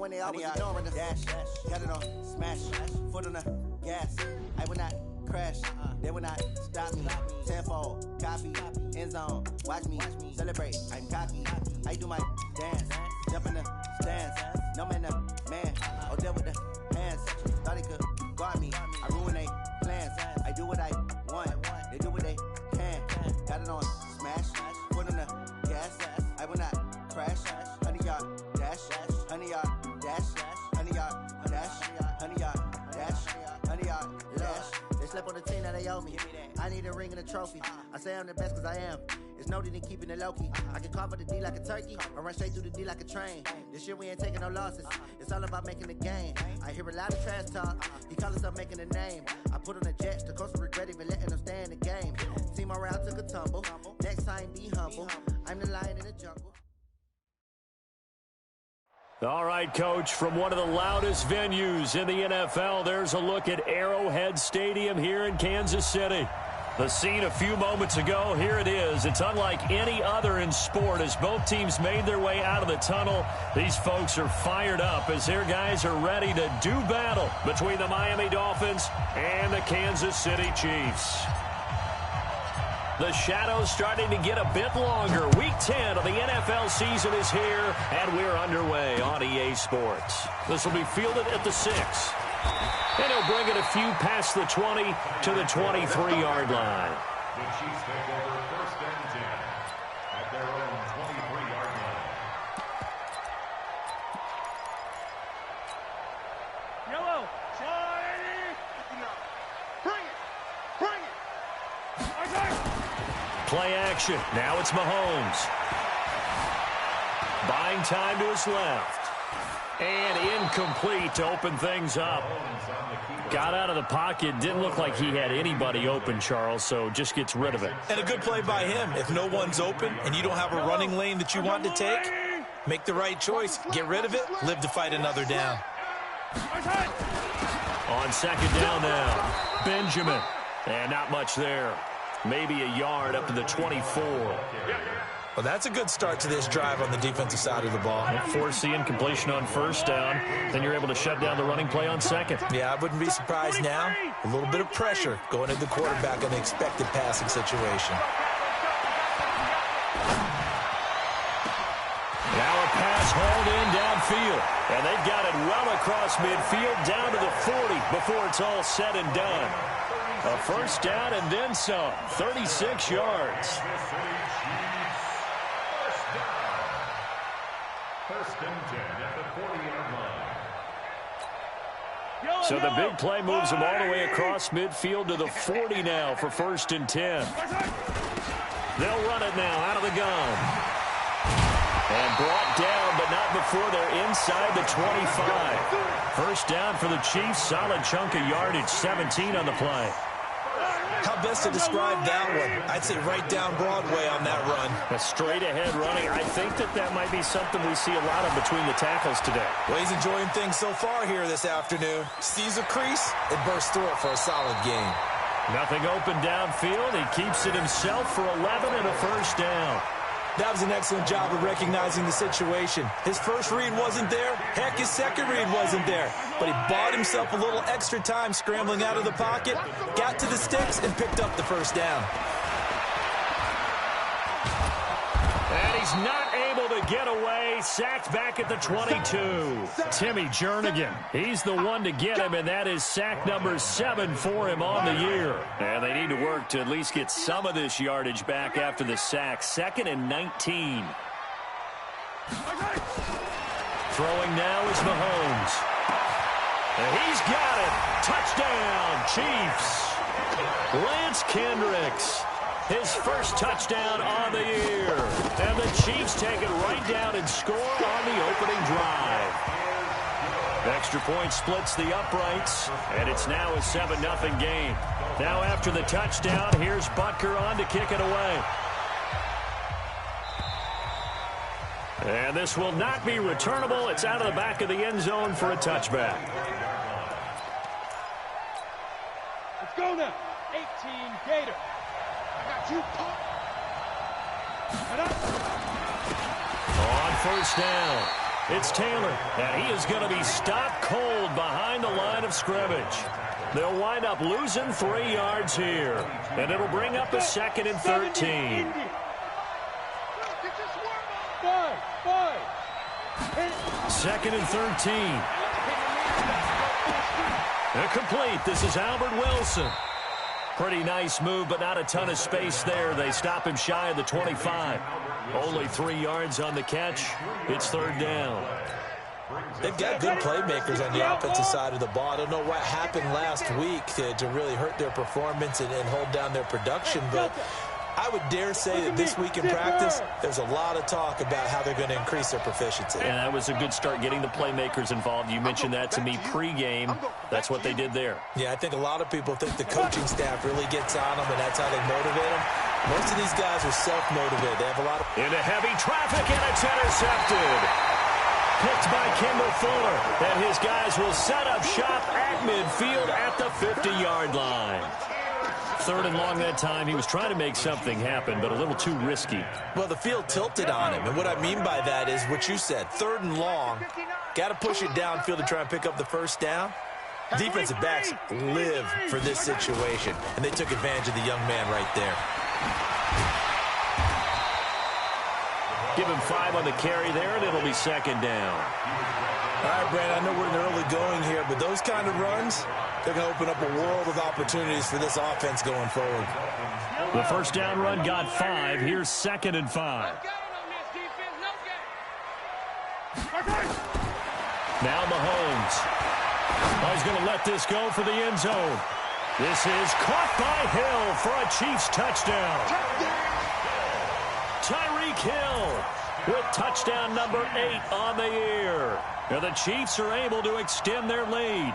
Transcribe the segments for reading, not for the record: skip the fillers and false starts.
when they always ignoring us. Dash, got it on, smash, foot on the gas. I will not crash, they will not stop me. Tenfold, copy, end zone, watch me celebrate. I'm cocky, I do my dance, jump in the stands. No man, man, oh, deal with the hands. Thought he could guard me, I ruin they plans. I do what I want, they do what they can. Got it on, smash, foot on the gas. I will not crash, 100-yard dash, 100-yard dash, 100-yard dash, 100-yard dash, 100-yard dash. They slept on the team that they owe me. I need a ring and a trophy. I say I'm the best cause I am. It's noted in keeping it low-key. I can cover the D like a turkey or run straight through the D like a train. This year we ain't taking no losses. It's all about making the game. I hear a lot of trash talk. He call us up making a name. I put on the Jets. The coach will regret even letting them stay in the game. Team around took a tumble. Next time be humble. I'm the lion in the jungle. All right, Coach, from one of the loudest venues in the NFL, there's a look at Arrowhead Stadium here in Kansas City. The scene a few moments ago, here it is. It's unlike any other in sport as both teams made their way out of the tunnel. These folks are fired up as their guys are ready to do battle between the Miami Dolphins and the Kansas City Chiefs. The shadow's starting to get a bit longer. Week 10 of the NFL season is here, and we're underway on EA Sports. This will be fielded at the 6. And he'll bring it a few past the 20 to the 23-yard line. The Chiefs take over first and 10 at their own 23-yard line. Yellow, Charlie! Bring it! Bring it! Play action. Now it's Mahomes. Buying time to his left. And incomplete to open things up. Got out of the pocket. Didn't look like he had anybody open, Charles, so just gets rid of it. And a good play by him. If no one's open and you don't have a running lane that you want to take, make the right choice. Get rid of it. Live to fight another down. On second down now, Benjamin. And not much there. Maybe a yard up to the 24. Well, that's a good start to this drive on the defensive side of the ball. Force the incompletion on first down. Then you're able to shut down the running play on second. Yeah, I wouldn't be surprised now. A little bit of pressure going at the quarterback in the expected passing situation. Now a pass hauled in downfield. And they've got it well across midfield down to the 40 before it's all said and done. A first down and then some. 36 yards. First and 10 at the 40-yard line. So the big play moves them all the way across midfield to the 40 now for first and 10. They'll run it now out of the gun. And brought down, but not before they're inside the 25. First down for the Chiefs. Solid chunk of yardage, 17 on the play. How best to describe that one? I'd say right down Broadway on that run. A straight-ahead running. I think that might be something we see a lot of between the tackles today. Well, he's enjoying things so far here this afternoon. Sees a crease and bursts through it for a solid gain. Nothing open downfield. He keeps it himself for 11 and a first down. That was an excellent job of recognizing the situation. His first read wasn't there. Heck, his second read wasn't there. But he bought himself a little extra time scrambling out of the pocket, got to the sticks, and picked up the first down. And he's not able to get away. Sacked back at the 22. Timmy Jernigan. He's the one to get him, and that is sack number 7 for him on the year. And they need to work to at least get some of this yardage back after the sack. 2nd and 19. Throwing now is Mahomes. And he's got it. Touchdown, Chiefs. Lance Kendricks. His first touchdown on the year. And the Chiefs take it right down and score on the opening drive. Extra point splits the uprights, and it's now a 7-0 game. Now after the touchdown, here's Butker on to kick it away. And this will not be returnable. It's out of the back of the end zone for a touchback. Let's go now. 18 Gator. On first down, It's Taylor, and he is going to be stopped cold behind the line of scrimmage. They'll wind up losing 3 yards here, and it'll bring up a 2nd and 13. 2nd and 13. Incomplete. This is Albert Wilson. Pretty nice move, but not a ton of space there. They stop him shy of the 25. Only 3 yards on the catch. It's 3rd down. They've got good playmakers on the offensive side of the ball. I don't know what happened last week to really hurt their performance and hold down their production, but I would dare say that this week in practice, there's a lot of talk about how they're going to increase their proficiency. And that was a good start getting the playmakers involved. You mentioned that to me pregame. That's what they did there. Yeah, I think a lot of people think the coaching staff really gets on them, and that's how they motivate them. Most of these guys are self-motivated. They have a lot of... Into heavy traffic, and it's intercepted. Picked by Kendall Fuller, and his guys will set up shop at midfield at the 50-yard line. 3rd and long that time. He was trying to make something happen, but a little too risky. Well, the field tilted on him, and what I mean by that is what you said. 3rd and long, got to push it downfield to try and pick up the 1st down. Defensive backs live for this situation, and they took advantage of the young man right there. Give him 5 on the carry there, and it'll be 2nd down. All right, Brandon, I know we're in the early going here, but those kind of runs, they're going to open up a world of opportunities for this offense going forward. The 1st down run got 5. Here's 2nd and 5. Now Mahomes. Oh, he's going to let this go for the end zone. This is caught by Hill for a Chiefs touchdown. Tyreek Hill with touchdown number 8 on the year. Now the Chiefs are able to extend their lead.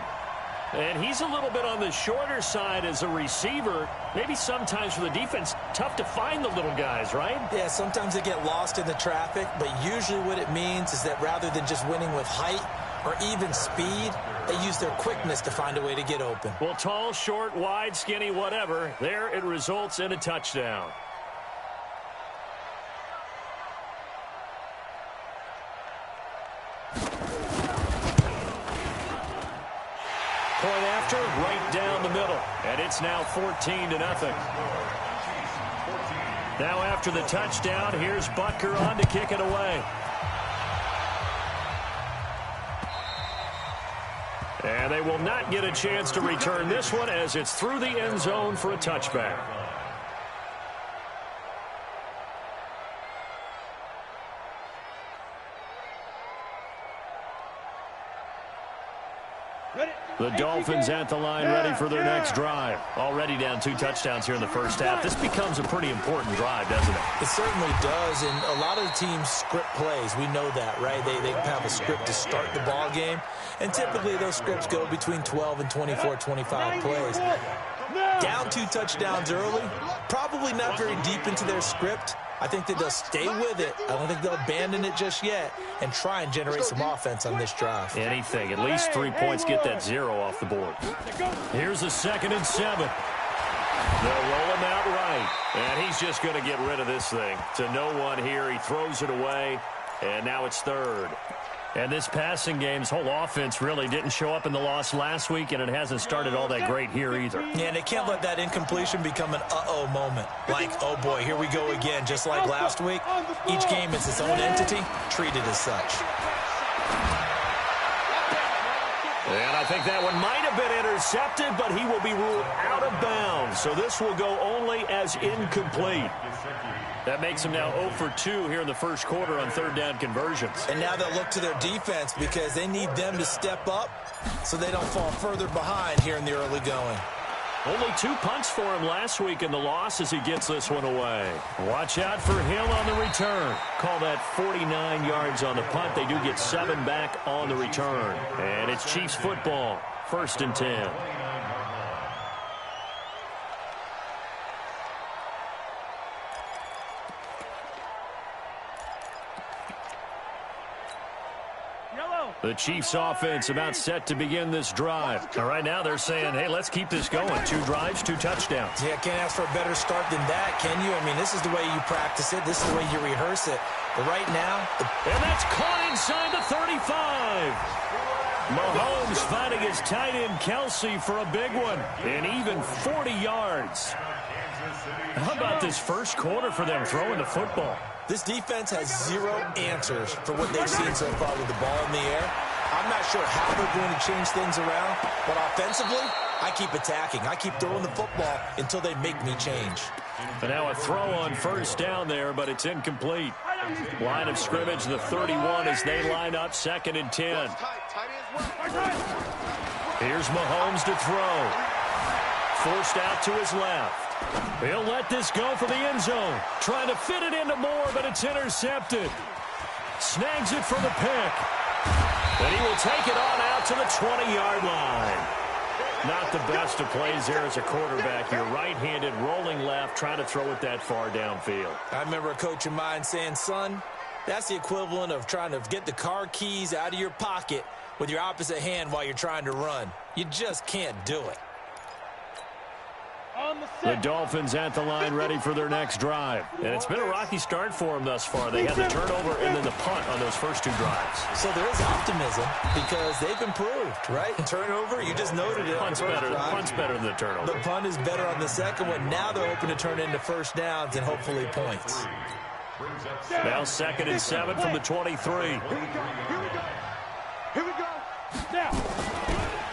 And he's a little bit on the shorter side as a receiver. Maybe sometimes for the defense, tough to find the little guys, right? Yeah, sometimes they get lost in the traffic, but usually what it means is that rather than just winning with height or even speed, they use their quickness to find a way to get open. Well, tall, short, wide, skinny, whatever, there it results in a touchdown. Point after, right down the middle. And it's now 14-0. Now after the touchdown, here's Butker on to kick it away. And they will not get a chance to return this one as it's through the end zone for a touchback. The Dolphins at the line ready for their next drive. Already down 2 touchdowns here in the first half. This becomes a pretty important drive, doesn't it? It certainly does, and a lot of the teams script plays. We know that, right? They have a script to start the ball game, and typically those scripts go between 12 and 24, 25 plays. Down 2 touchdowns early, probably not very deep into their script. I think that they'll stay with it. I don't think they'll abandon it just yet and try and generate some offense on this drive. Anything. At least 3 points, get that 0 off the board. Here's a 2nd and 7. They'll roll him out right. And he's just going to get rid of this thing. To no one here. He throws it away. And now it's 3rd. And this passing game's whole offense really didn't show up in the loss last week, and it hasn't started all that great here either. Yeah, and they can't let that incompletion become an uh-oh moment. Like, oh boy, here we go again, just like last week. Each game is its own entity, treated as such. And I think that one might have been intercepted, but he will be ruled out of bounds. So this will go only as incomplete. That makes them now 0 for 2 here in the first quarter on 3rd down conversions. And now they'll look to their defense because they need them to step up so they don't fall further behind here in the early going. Only 2 punts for him last week in the loss as he gets this one away. Watch out for Hill on the return. Call that 49 yards on the punt. They do get 7 back on the return. And it's Chiefs football, 1st and 10. The Chiefs offense about set to begin this drive. And right now they're saying, hey, let's keep this going. 2 drives, 2 touchdowns. Yeah, can't ask for a better start than that, can you? I mean, this is the way you practice it. This is the way you rehearse it. But right now... And that's caught inside the 35. Mahomes finding his tight end Kelsey for a big one. And even 40 yards. How about this first quarter for them throwing the football? This defense has 0 answers for what they've seen so far with the ball in the air. I'm not sure how they're going to change things around, but offensively, I keep attacking. I keep throwing the football until they make me change. And now a throw on first down there, but it's incomplete. Line of scrimmage, the 31 as they line up 2nd and 10. Here's Mahomes to throw. Forced out to his left. He'll let this go for the end zone. Trying to fit it into Moore, but it's intercepted. Snags it for the pick. And he will take it on out to the 20-yard line. Not the best of plays there as a quarterback. You're right-handed, rolling left, trying to throw it that far downfield. I remember a coach of mine saying, son, that's the equivalent of trying to get the car keys out of your pocket with your opposite hand while you're trying to run. You just can't do it. The Dolphins at the line ready for their next drive. And it's been a rocky start for them thus far. They had the turnover and then the punt on those first 2 drives. So there is optimism because they've improved, right? Turnover, you just noted it. Punt's better than the turnover. The punt is better on the second one. Now they're hoping to turn into first downs and hopefully points. Now 2nd and 7 from the 23. Here we go.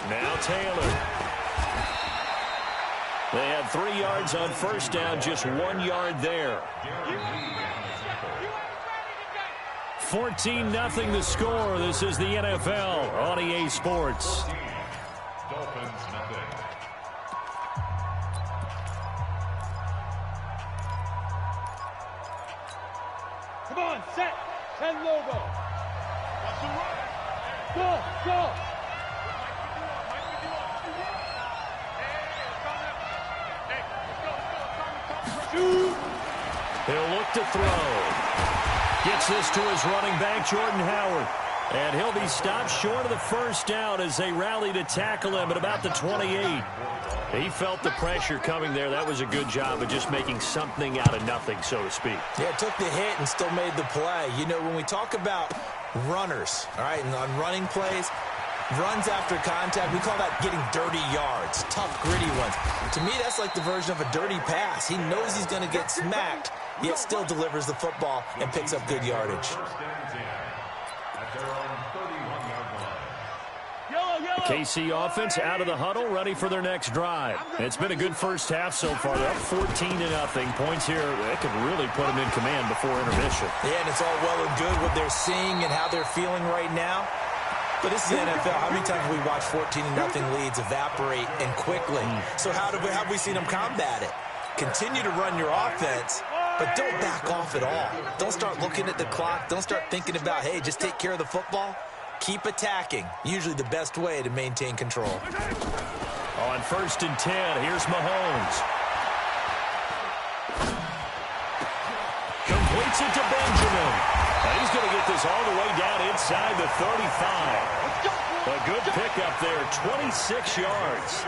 Now Taylor. They had 3 yards on first down, just 1 yard there. 14-0 the score. This is the NFL on EA Sports. Dolphins, nothing. Come on, set. 10 logo. Go. He'll look to throw. Gets this to his running back, Jordan Howard. And he'll be stopped short of the first down as they rally to tackle him at about the 28. He felt the pressure coming there. That was a good job of just making something out of nothing, so to speak. Yeah, took the hit and still made the play. You know, when we talk about runners, all right, and on running plays, runs after contact, we call that getting dirty yards, tough, gritty ones. To me, that's like the version of a dirty pass. He knows he's going to get smacked, yet still delivers the football and picks up good yardage. KC offense out of the huddle, ready for their next drive. It's been a good first half so far. They're up 14-0. Points here, they could really put them in command before intermission. Yeah, and it's all well and good what they're seeing and how they're feeling right now. But this is the NFL. How many times have we watched 14-0 leads evaporate and quickly? So how have we seen them combat it? Continue to run your offense, but don't back off at all. Don't start looking at the clock. Don't start thinking about, hey, just take care of the football. Keep attacking. Usually the best way to maintain control. On 1st and 10, here's Mahomes. Completes it to Benjamin. And he's going to get this all the way down inside the 35. A good pickup there, 26 yards.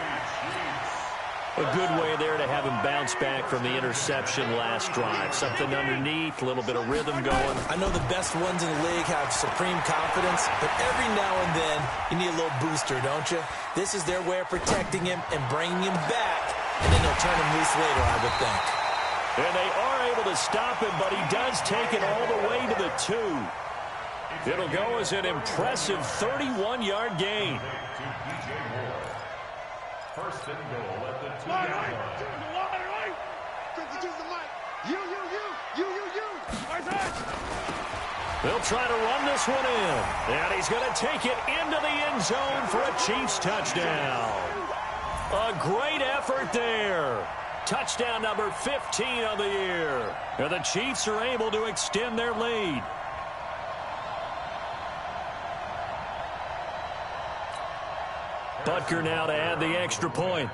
A good way there to have him bounce back from the interception last drive. Something underneath, a little bit of rhythm going. I know the best ones in the league have supreme confidence, but every now and then you need a little booster, don't you? This is their way of protecting him and bringing him back, and then they'll turn him loose later, I would think. And they are able to stop him, but he does take it all the way to the 2. It'll go as an impressive 31-yard gain. First and goal at the 2-yard line. They'll try to run this one in. And he's going to take it into the end zone for a Chiefs touchdown. A great effort there. Touchdown number 15 of the year. And the Chiefs are able to extend their lead. Butker now to add the extra point.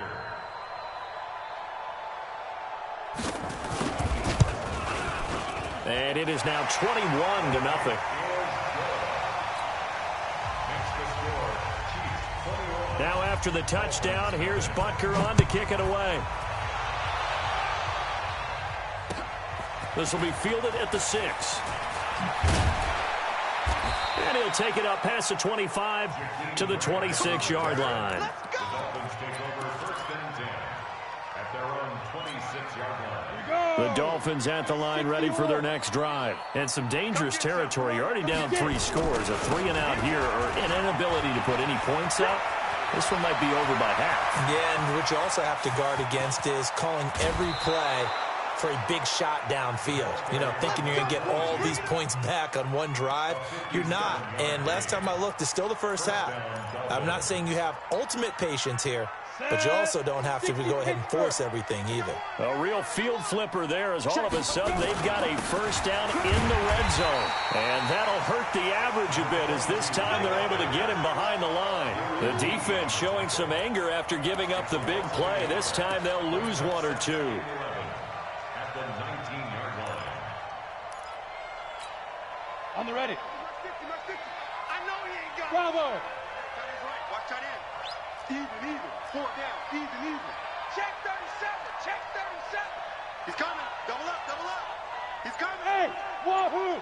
And it is now 21-0. Now after the touchdown, here's Butker on to kick it away. This will be fielded at the 6. And he'll take it up past the 25 to the 26-yard line. The Dolphins take over first and 10 at their own 26-yard line. The Dolphins at the line ready for their next drive. And some dangerous territory. You're already down 3 scores. A 3-and-out here or an inability to put any points up. This one might be over by half. Yeah, and what you also have to guard against is calling every play for a big shot downfield. You know, thinking you're going to get all these points back on one drive. You're not. And last time I looked, it's still the first half. I'm not saying you have ultimate patience here, but you also don't have to go ahead and force everything either. A real field flipper there as all of a sudden they've got a first down in the red zone. And that'll hurt the average a bit as this time they're able to get him behind the line. The defense showing some anger after giving up the big play. This time they'll lose 1 or 2. At the 19-yard line. On the ready. I know he ain't got it. Bravo. That is right. Watch that in. Even. 4 down. Even. Check 37. Check 37. He's coming. Double up. He's coming. Hey, wahoo.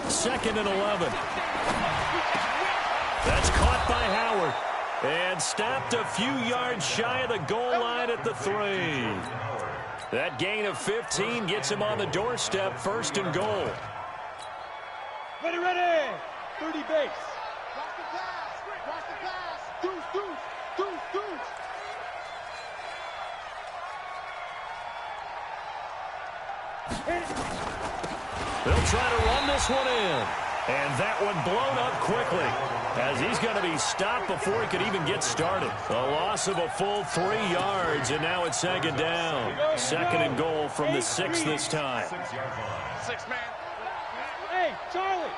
Second and 11. That's caught by Howard. And stopped a few yards shy of the goal line at the 3. That gain of 15 gets him on the doorstep, first and goal. Ready. 30 base. Cross the pass. Deuce. They'll try to run this one in. And that one blown up quickly as he's going to be stopped before he could even get started. A loss of a full 3 yards, and now it's second down. Second and goal from the 6 this time. 6 man. Hey, Charlie.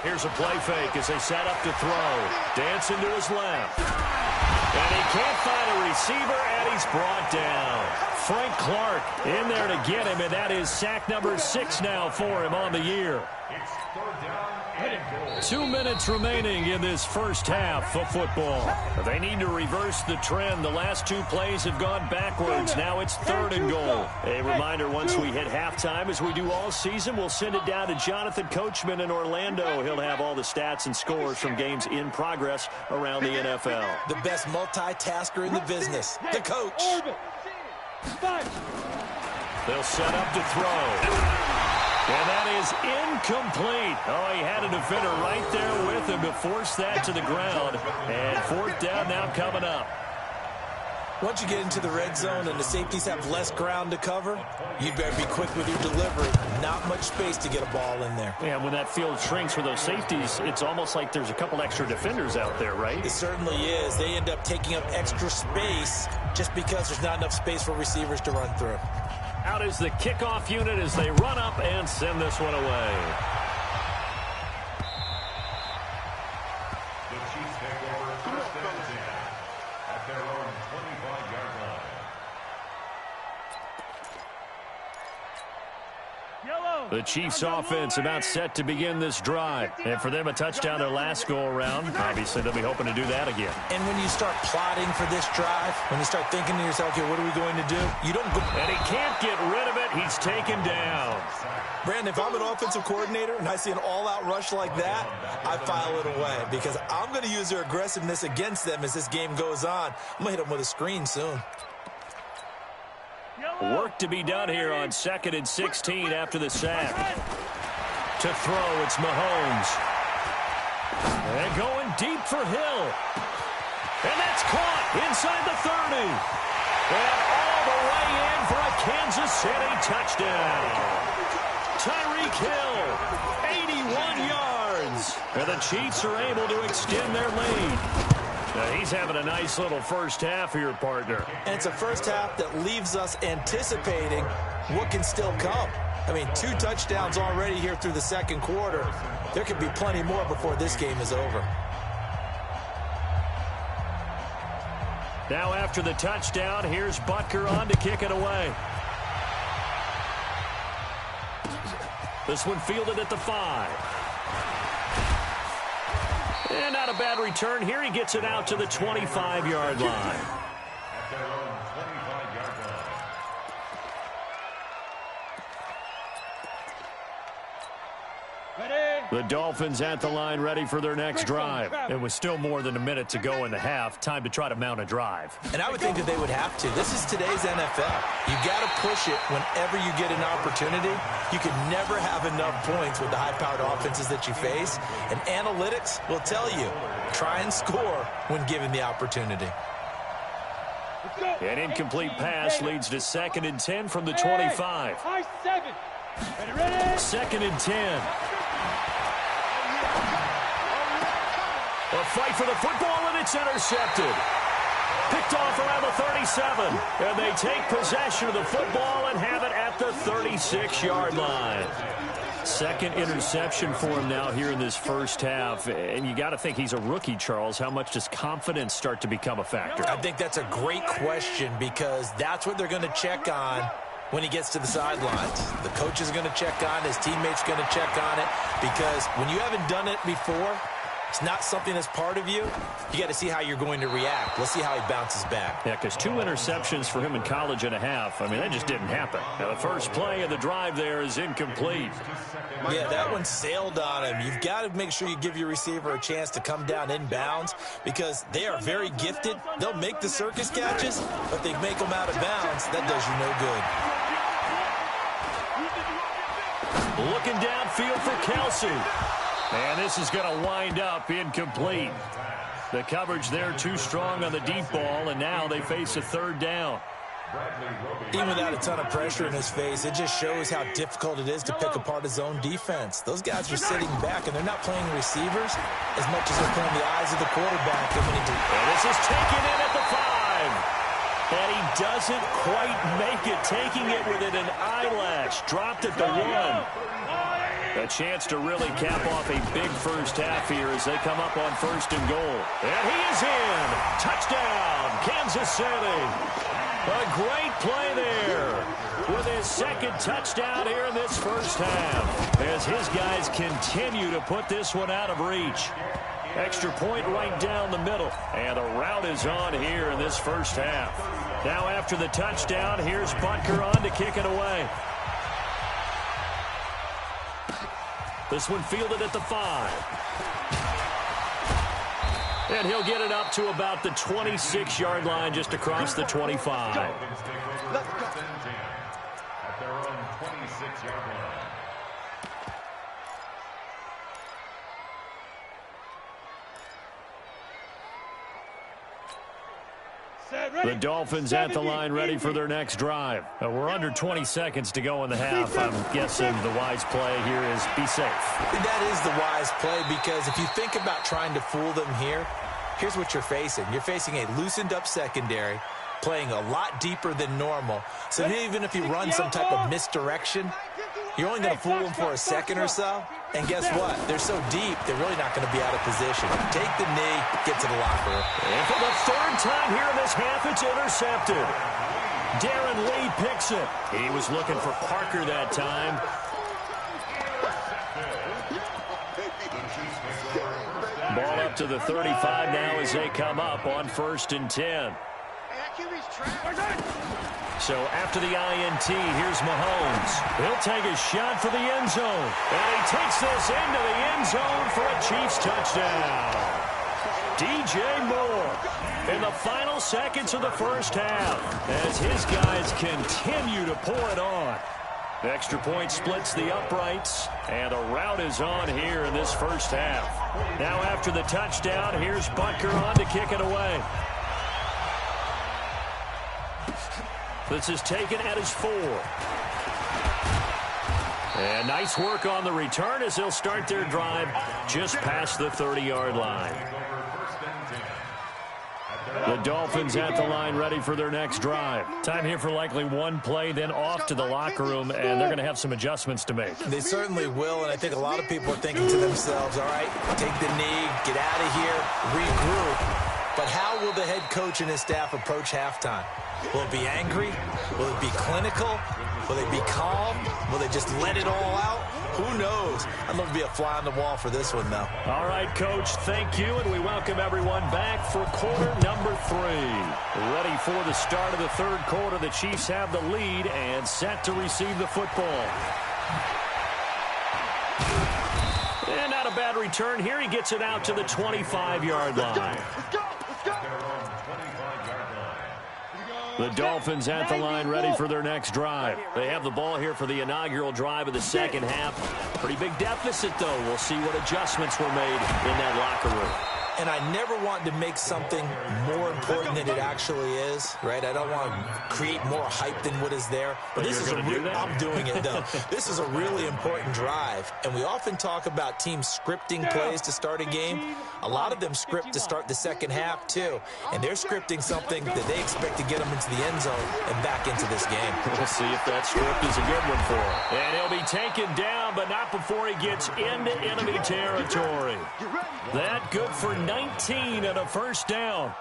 Here's a play fake as they set up to throw. Dancing to his left. And he can't find a receiver, and he's brought down. Frank Clark in there to get him, and that is sack number 6 now for him on the year. It's 3rd down and goal. 2 minutes remaining in this first half of football. They need to reverse the trend. The last 2 plays have gone backwards. Now it's 3rd and goal. A reminder, once we hit halftime, as we do all season, we'll send it down to Jonathan Coachman in Orlando. He'll have all the stats and scores from games in progress around the NFL. The best multitasker in the business, the coach. They'll set up to throw. And that is incomplete. Oh, he had a defender right there with him to force that to the ground. And 4th down now coming up. Once you get into the red zone and the safeties have less ground to cover, you'd better be quick with your delivery. Not much space to get a ball in there. Yeah, when that field shrinks for those safeties, it's almost like there's a couple extra defenders out there, right? It certainly is. They end up taking up extra space just because there's not enough space for receivers to run through. Out is the kickoff unit as they run up and send this one away. The Chiefs take over first and 10 at their own 25-yard line. The Chiefs offense about set to begin this drive. And for them, a touchdown their last go-around. Obviously, they'll be hoping to do that again. And when you start plotting for this drive, when you start thinking to yourself, okay, what are we going to do? You don't go. And he can't get rid of it. He's taken down. Brandon, if I'm an offensive coordinator and I see an all-out rush like that, I file it away because I'm going to use their aggressiveness against them as this game goes on. I'm going to hit them with a screen soon. Work to be done here on 2nd and 16 after the sack. To throw, it's Mahomes. And going deep for Hill. And that's caught inside the 30. And all the way in for a Kansas City touchdown. Tyreek Hill, 81 yards. And the Chiefs are able to extend their lead. Now he's having a nice little first half here, partner. And it's a first half that leaves us anticipating what can still come. I mean, 2 touchdowns already here through the second quarter. There could be plenty more before this game is over. Now after the touchdown, here's Butker on to kick it away. This one fielded at the 5. And not a bad return here. He gets it out to the 25-yard line. At their own 25-yard line. Ready? The Dolphins at the line ready for their next drive. It was still more than a minute to go in the half. Time to try to mount a drive. And I would think that they would have to. This is today's NFL. You got to push it whenever you get an opportunity. You can never have enough points with the high-powered offenses that you face. And analytics will tell you, try and score when given the opportunity. An incomplete pass leads to 2nd and 10 from the 25. High 7. Ready? 2nd and 10. A fight for the football, and it's intercepted. Picked off around the 37. And they take possession of the football and have it at the 36-yard line. 2nd interception for him now here in this first half. And you got to think he's a rookie, Charles. How much does confidence start to become a factor? I think that's a great question because that's what they're going to check on when he gets to the sidelines. The coach is going to check on it. His teammates going to check on it because when you haven't done it before, it's not something that's part of you. You got to see how you're going to react. Let's see how he bounces back. Yeah, because 2 interceptions for him in college and a half. I mean, that just didn't happen. Now, the first play of the drive there is incomplete. Yeah, that one sailed on him. You've got to make sure you give your receiver a chance to come down inbounds because they are very gifted. They'll make the circus catches, but they make them out of bounds. That does you no good. Looking downfield for Kelsey. And this is going to wind up incomplete. The coverage there too strong on the deep ball, and now they face a 3rd down. Even without a ton of pressure in his face, it just shows how difficult it is to pick apart his own defense. Those guys are sitting back, and they're not playing receivers as much as they're playing the eyes of the quarterback. And this is taken in at the 5. And he doesn't quite make it, taking it within an eyelash. Dropped at the 1. A chance to really cap off a big first half here as they come up on 1st and goal. And he is in. Touchdown, Kansas City. A great play there with his 2nd touchdown here in this first half as his guys continue to put this one out of reach. Extra point right down the middle. And the route is on here in this first half. Now after the touchdown, here's Butker on to kick it away. This one fielded at the 5. And he'll get it up to about the 26-yard line just across the 25. Dolphins take over 1st and 10 at their own 26-yard line. The Dolphins at the line ready for their next drive. We're under 20 seconds to go in the half. I'm guessing the wise play here is be safe. That is the wise play because if you think about trying to fool them here, here's what you're facing. You're facing a loosened up secondary, playing a lot deeper than normal. So even if you run some type of misdirection, you're only going to fool them for a second or so. And guess what? They're so deep, they're really not going to be out of position. Take the knee, get to the locker room. And for the 3rd time here in this half, it's intercepted. Darren Lee picks it. He was looking for Parker that time. Ball up to the 35 now as they come up on 1st and 10. So after the INT, here's Mahomes. He'll take a shot for the end zone. And he takes this into the end zone for a Chiefs touchdown. DJ Moore in the final seconds of the first half as his guys continue to pour it on. The extra point splits the uprights, and the route is on here in this first half. Now after the touchdown, here's Butker on to kick it away. This is taken at his 4. And nice work on the return as they'll start their drive just past the 30-yard line. The Dolphins at the line ready for their next drive. Time here for likely one play, then off to the locker room, and they're going to have some adjustments to make. They certainly will, and I think a lot of people are thinking to themselves, all right, take the knee, get out of here, regroup. But how will the head coach and his staff approach halftime? Will it be angry? Will it be clinical? Will they be calm? Will they just let it all out? Who knows? I'd love to be a fly on the wall for this one, though. All right, Coach, thank you, and we welcome everyone back for quarter number 3. Ready for the start of the third quarter. The Chiefs have the lead and set to receive the football. And not a bad return here. He gets it out to the 25-yard line. Let's go. The Dolphins at the line, ready for their next drive. They have the ball here for the inaugural drive of the second half. Pretty big deficit, though. We'll see what adjustments were made in that locker room. And I never want to make something more important than it actually is, right? I don't want to create more hype than what is there. But this is I'm doing it, though. This is a really important drive. And we often talk about teams scripting plays to start a game. A lot of them script to start the second half, too. And they're scripting something that they expect to get them into the end zone and back into this game. We'll see if that script is a good one for him. And he'll be taken down, but not before he gets into enemy territory. That good for 19 and a first down.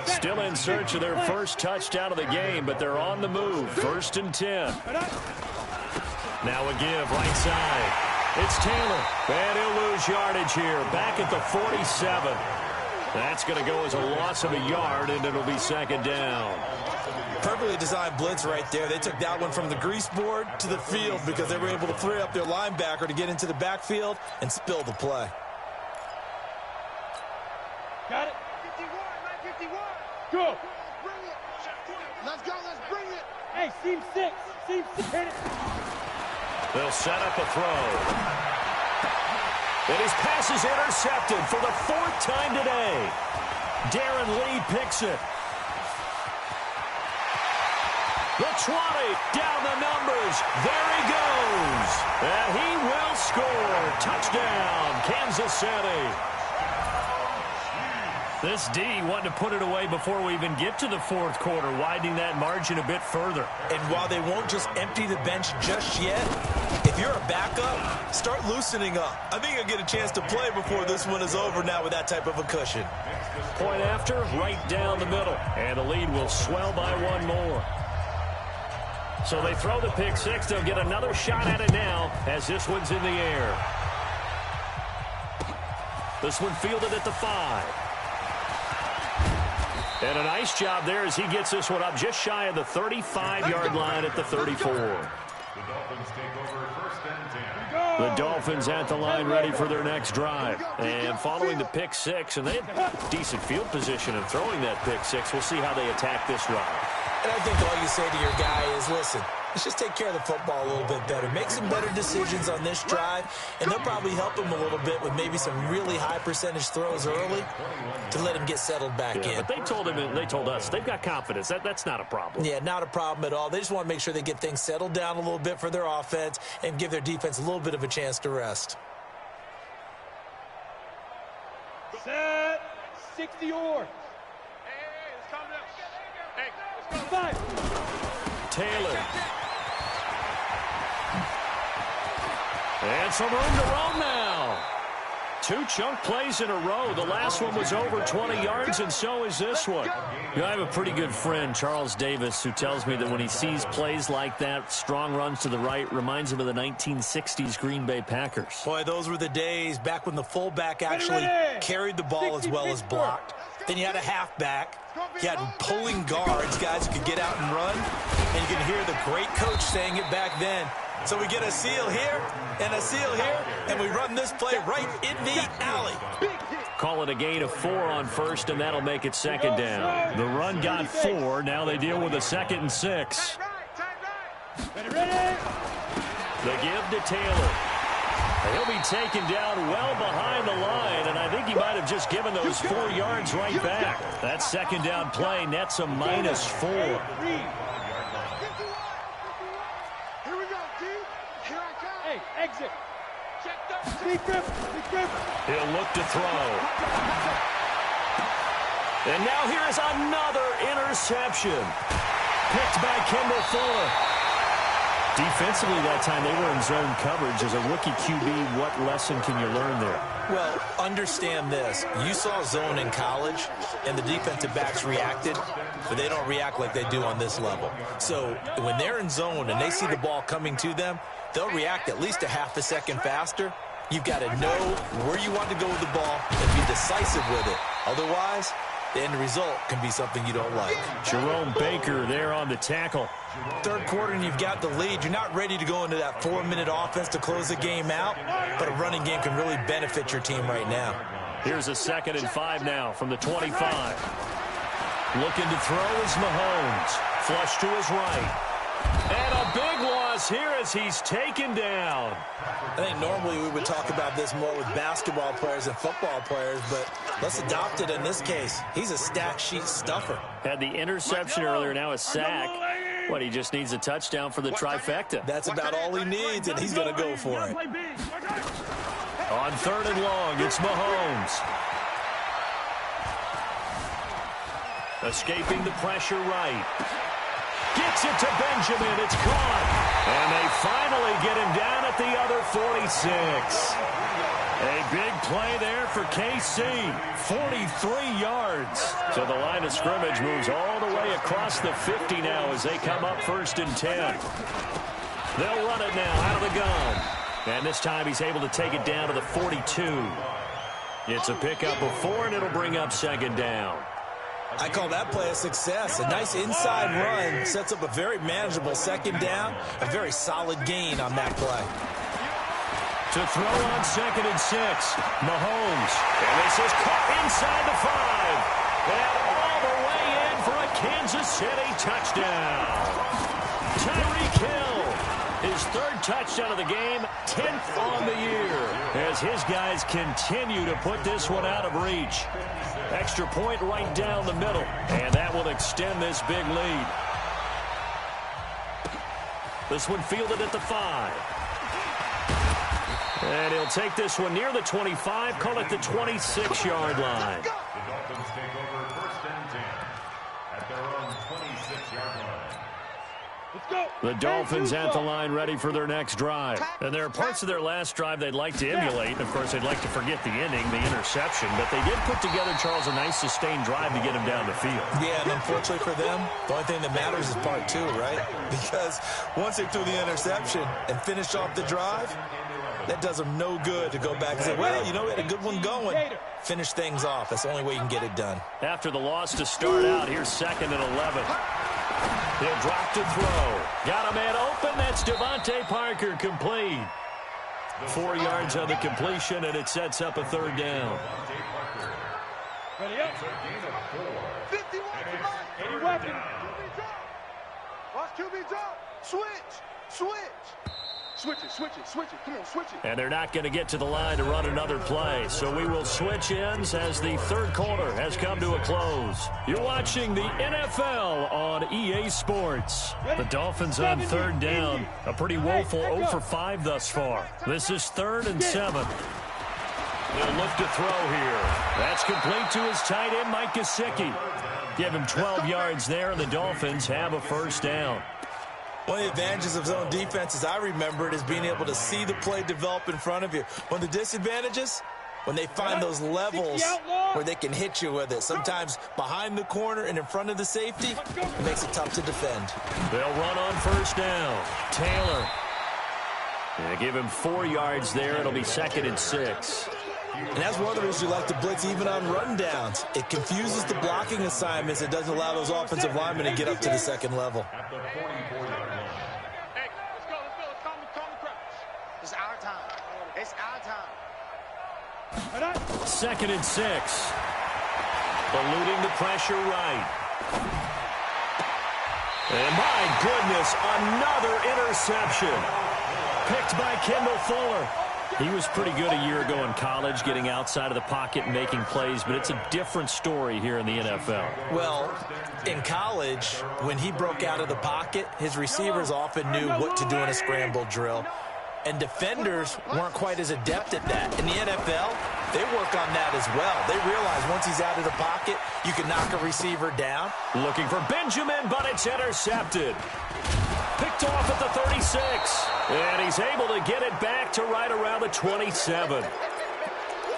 Still in search of their first touchdown of the game, but they're on the move. 1st and 10. Now a give right side. It's Taylor. And he'll lose yardage here. Back at the 47. That's going to go as a loss of a yard, and it'll be 2nd down. Perfectly designed blitz right there. They took that one from the grease board to the field because they were able to free up their linebacker to get into the backfield and spill the play. Got it. 51. Go. Let's go. Let's bring it. Hey, seam 6. Hit it. They'll set up a throw. And his pass is intercepted for the 4th time today. Darren Lee picks it. The 20, down the numbers. There he goes. And he will score. Touchdown, Kansas City. This D wanted to put it away before we even get to the 4th quarter, widening that margin a bit further. And while they won't just empty the bench just yet, if you're a backup, start loosening up. I think you'll get a chance to play before this one is over now with that type of a cushion. Point after, right down the middle. And the lead will swell by 1 more. So they throw the pick 6. They'll get another shot at it now as this one's in the air. This one fielded at the 5. And a nice job there as he gets this one up just shy of the 35-yard line at the 34. The Dolphins take over 1st and 10. The Dolphins at the line ready for their next drive. And following the pick 6, and they have decent field position in throwing that pick 6. We'll see how they attack this drive. And I think all you say to your guy is, listen, let's just take care of the football a little bit better. Make some better decisions on this drive, and they'll probably help him a little bit with maybe some really high percentage throws early to let him get settled back in. But they told him, and they told us, they've got confidence. That's not a problem. Yeah, not a problem at all. They just want to make sure they get things settled down a little bit for their offense and give their defense a little bit of a chance to rest. Set. 60 yours. Hey, let's calm down. Hey, let's go. 5. Taylor. And some room to roam now. 2 chunk plays in a row. The last one was over 20 yards, and so is this one. You know, I have a pretty good friend, Charles Davis, who tells me that when he sees plays like that, strong runs to the right, reminds him of the 1960s Green Bay Packers. Boy, those were the days back when the fullback actually carried the ball as well as blocked. Then you had a halfback. You had pulling guards, guys who could get out and run. And you can hear the great coach saying it back then. So we get a seal here and a seal here, and we run this play right in the alley. Call it a gain of 4 on 1st, and that'll make it 2nd down. The run got 4. Now they deal with a 2nd and 6. Ready. The give to Taylor. He'll be taken down well behind the line, and I think he might have just given those 4 yards right back. That 2nd down play nets a -4. Exit. He'll look to throw. And now here is another interception. Picked by Kendall Fuller. Defensively that time, they were in zone coverage. As a rookie QB, what lesson can you learn there? Well, understand this. You saw zone in college, and the defensive backs reacted, but they don't react like they do on this level. So when they're in zone and they see the ball coming to them, they'll react at least a half a second faster. You've got to know where you want to go with the ball and be decisive with it. Otherwise, the end result can be something you don't like. Jerome Baker there on the tackle. Third quarter and you've got the lead. You're not ready to go into that 4-minute offense to close the game out, but a running game can really benefit your team right now. Here's a 2nd and 5 now from the 25. Looking to throw is Mahomes. Flush to his right. And a big loss here as he's taken down. I think normally we would talk about this more with basketball players and football players, but let's adopt it in this case. He's a stat sheet stuffer. Had the interception earlier, now a sack. What, he just needs a touchdown for the trifecta. That's about all he needs, and he's going to go for it. On 3rd and long, it's Mahomes. Escaping the pressure right. Gets it to Benjamin. It's caught. And they finally get him down at the other 46. A big play there for KC. 43 yards. So the line of scrimmage moves all the way across the 50 now as they come up 1st and 10. They'll run it now out of the gun. And this time he's able to take it down to the 42. It's a pickup of 4, and it'll bring up 2nd down. I call that play a success. A nice inside run sets up a very manageable 2nd down. A very solid gain on that play. To throw on 2nd and 6. Mahomes. And this is caught inside the 5. And all the way in for a Kansas City touchdown. Tyreek Hill. His 3rd touchdown of the game, 10th on the year. As his guys continue to put this one out of reach. Extra point right down the middle. And that will extend this big lead. This one fielded at the 5. And he'll take this one near the 25, call it the 26-yard line. The Dolphins take over 1st and 10 at their own 26-yard line. Let's go. The Dolphins at the line ready for their next drive. And there are parts of their last drive they'd like to emulate. And of course, they'd like to forget the inning, the interception. But they did put together, Charles, a nice sustained drive to get him down the field. Yeah, and unfortunately for them, the only thing that matters is part 2, right? Because once they threw the interception and finished off the drive, that does them no good to go back and say, well, you know, we had a good one going. Finish things off. That's the only way you can get it done. After the loss to start out, here's 2nd and 11. He'll drop to throw. Got a man open. That's Devontae Parker, complete. 4 yards on the completion, and it sets up a 3rd down. Ready up. 51 to 80 weapon. Watch QB drop. Switch. Switch it. Come on, switch it. And they're not going to get to the line to run another play. So we will switch ends as the 3rd quarter has come to a close. You're watching the NFL on EA Sports. The Dolphins on 3rd down. A pretty woeful 0 for 5 thus far. This is 3rd and 7. They'll look to throw here. That's complete to his tight end, Mike Gesicki. Give him 12 yards there, and the Dolphins have a 1st down. One of the advantages of zone defense, as I remember it, is being able to see the play develop in front of you. One of the disadvantages, when they find those levels where they can hit you with it. Sometimes behind the corner and in front of the safety, it makes it tough to defend. They'll run on 1st down. Taylor. They give him 4 yards there. It'll be 2nd and 6. And that's one of the reasons you like to blitz even on run downs. It confuses the blocking assignments. It doesn't allow those offensive linemen to get up to the 2nd level. At the 44-yard line. Hey, let's go. Calm the crowd. It's our time. 2nd and 6. Eluding the pressure right. And my goodness, another interception. Picked by Kendall Fuller. He was pretty good a year ago in college, getting outside of the pocket and making plays, but it's a different story here in the NFL. Well, in college, when he broke out of the pocket, his receivers often knew what to do in a scramble drill. And defenders weren't quite as adept at that. In the NFL, they work on that as well. They realize once he's out of the pocket, you can knock a receiver down. Looking for Benjamin, but it's intercepted. Picked off at the 36. And he's able to get it back to right around the 27.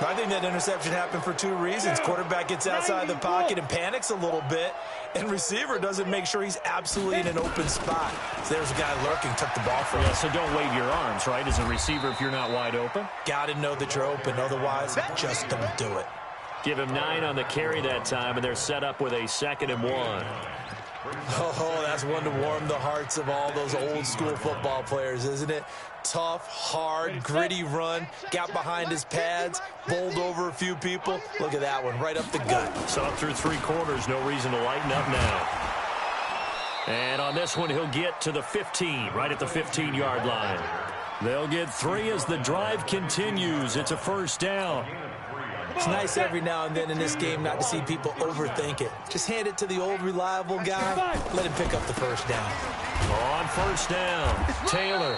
I think that interception happened for two reasons. Quarterback gets outside the pocket and panics a little bit, and receiver doesn't make sure he's absolutely in an open spot. So there's a guy lurking, took the ball from him. Yeah, so don't wave your arms, right, as a receiver if you're not wide open. Got to know that you're open. Otherwise, just don't do it. Give him 9 on the carry that time, and they're set up with a 2nd and 1. Oh, that's one to warm the hearts of all those old-school football players, isn't it? Tough, hard, gritty run, got behind his pads, bowled over a few people. Look at that one, right up the gut. So up through 3 quarters, no reason to lighten up now. And on this one, he'll get to the 15, right at the 15-yard line. They'll get 3 as the drive continues. It's a first down. It's nice every now and then in this game not to see people overthink it. Just hand it to the old reliable guy. Let him pick up the first down. On first down, Taylor.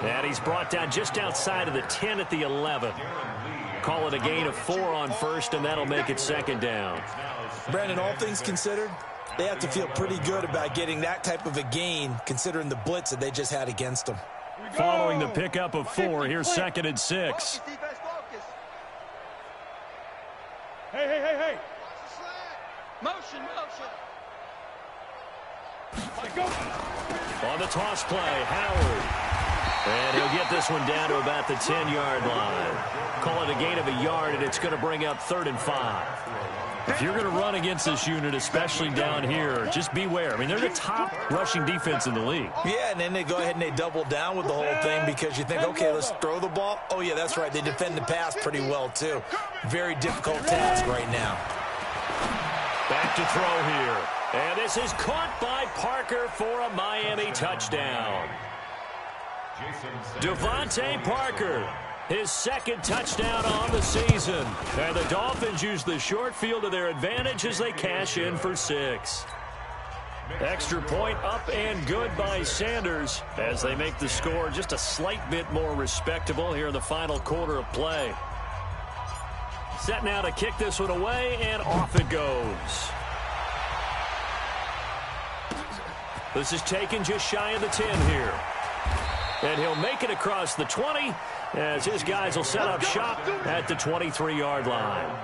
And he's brought down just outside of the 10 at the 11. Call it a gain of 4 on first, and that'll make it 2nd down. Brandon, all things considered, they have to feel pretty good about getting that type of a gain considering the blitz that they just had against them. Following the pickup of 4, here's 2nd and 6. Hey. Motion. On the toss play, Howard. And he'll get this one down to about the 10-yard line. Call it a gain of a yard, and it's going to bring up 3rd and 5. If you're going to run against this unit, especially down here, just beware. I mean, they're the top rushing defense in the league. Yeah, and then they go ahead and they double down with the whole thing because you think, okay, let's throw the ball. Oh, yeah, that's right. They defend the pass pretty well, too. Very difficult task right now. Back to throw here. And this is caught by Parker for a Miami touchdown. Devontae Parker, his 2nd touchdown on the season. And the Dolphins use the short field to their advantage as they cash in for 6. Extra point up and good by Sanders as they make the score just a slight bit more respectable here in the final quarter of play. Set now to kick this one away, and off it goes. This is taken just shy of the 10 here. And he'll make it across the 20 as his guys will set up shop at the 23-yard line.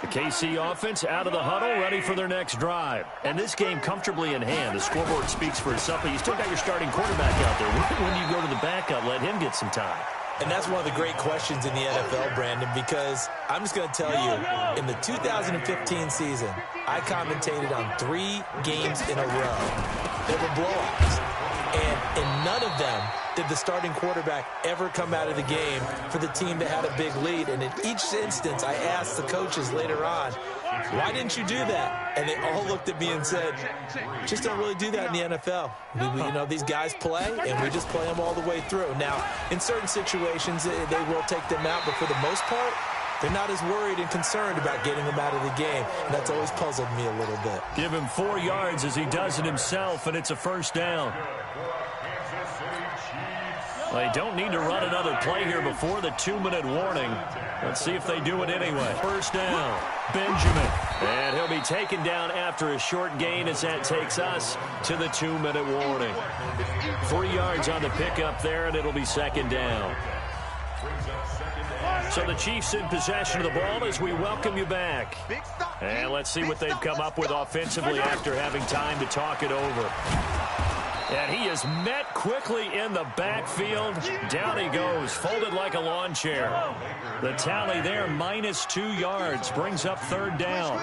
The KC offense out of the huddle, ready for their next drive. And this game comfortably in hand. The scoreboard speaks for itself, but you still got your starting quarterback out there. When do you go to the backup, let him get some time? And that's one of the great questions in the NFL, Brandon, because I'm just going to tell you, in the 2015 season, I commentated on 3 games in a row. They were blowouts. And in none of them did the starting quarterback ever come out of the game for the team that had a big lead. And in each instance, I asked the coaches later on, why didn't you do that? And they all looked at me and said, just don't really do that in the NFL. You know, these guys play, and we just play them all the way through. Now, in certain situations, they will take them out, but for the most part, they're not as worried and concerned about getting them out of the game. And that's always puzzled me a little bit. Give him 4 yards as he does it himself, and it's a first down. They don't need to run another play here before the 2-minute warning. Let's see if they do it anyway. First down, Benjamin. And he'll be taken down after a short gain as that takes us to the 2-minute warning. 3 yards on the pickup there, and it'll be 2nd down. So the Chiefs in possession of the ball as we welcome you back. And let's see what they've come up with offensively after having time to talk it over. And he is met quickly in the backfield. Down he goes, folded like a lawn chair. The tally there, -2 yards, brings up 3rd down.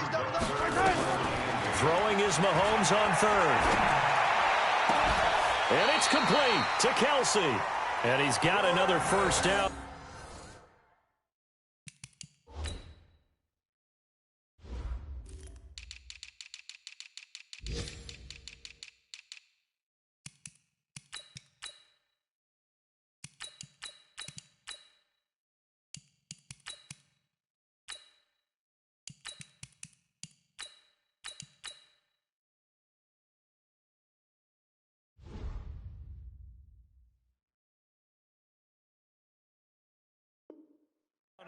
Throwing is Mahomes on 3rd. And it's complete to Kelsey. And he's got another first down.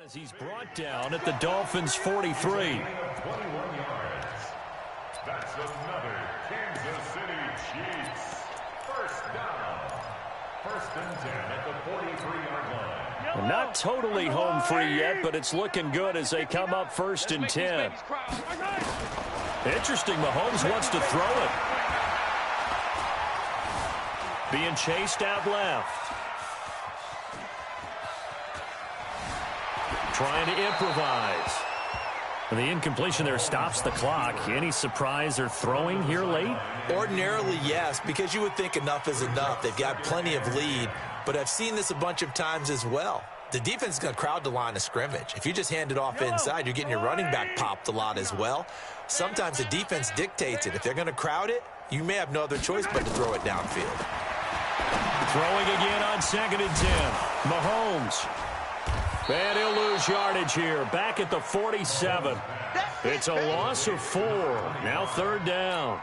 As he's brought down at the Dolphins' 43. 21 yards. That's another Kansas City Chiefs. First down. 1st and 10 at the 43 And not totally home free yet, but it's looking good as they come up 1st and 10. Interesting, Mahomes wants to throw it. Being chased out left. Trying to improvise. And the incompletion there stops the clock. Any surprise they're throwing here late? Ordinarily, yes, because you would think enough is enough. They've got plenty of lead, but I've seen this a bunch of times as well. The defense is going to crowd the line of scrimmage. If you just hand it off inside, you're getting your running back popped a lot as well. Sometimes the defense dictates it. If they're going to crowd it, you may have no other choice but to throw it downfield. Throwing again on 2nd and 10. Mahomes. And he'll lose yardage here. Back at the 47. It's a loss of 4. Now 3rd down.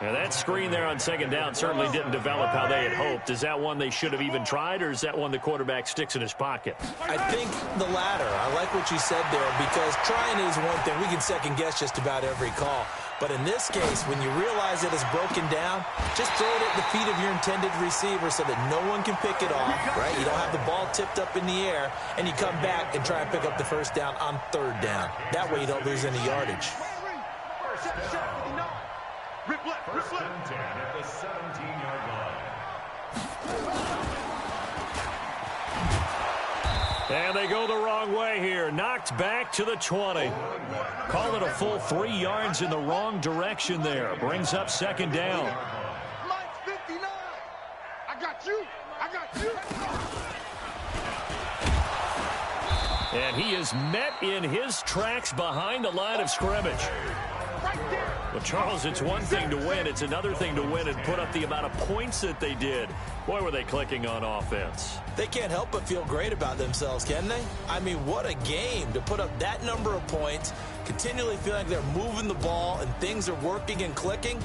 And that screen there on 2nd down certainly didn't develop how they had hoped. Is that one they should have even tried, or is that one the quarterback sticks in his pocket? I think the latter. I like what you said there, because trying it is one thing. We can second-guess just about every call. But in this case, when you realize it is broken down, just throw it at the feet of your intended receiver so that no one can pick it off, right? You don't have the ball tipped up in the air, and you come back and try and pick up the 1st down on 3rd down. That way you don't lose any yardage. First and 10 at the 17-yard line. And they go the wrong way here. Knocked back to the 20. Call it a full 3 yards in the wrong direction there. Brings up 2nd down. Mike's 59. I got you. I got you. And he is met in his tracks behind the line of scrimmage. Well, Charles, it's one thing to win. It's another thing to win and put up the amount of points that they did. Boy, were they clicking on offense. They can't help but feel great about themselves, can they? I mean, what a game to put up that number of points, continually feeling like they're moving the ball and things are working and clicking.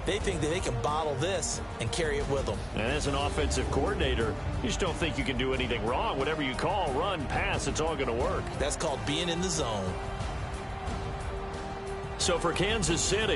They think that they can bottle this and carry it with them. And as an offensive coordinator, you just don't think you can do anything wrong. Whatever you call, run, pass, it's all going to work. That's called being in the zone. So for Kansas City,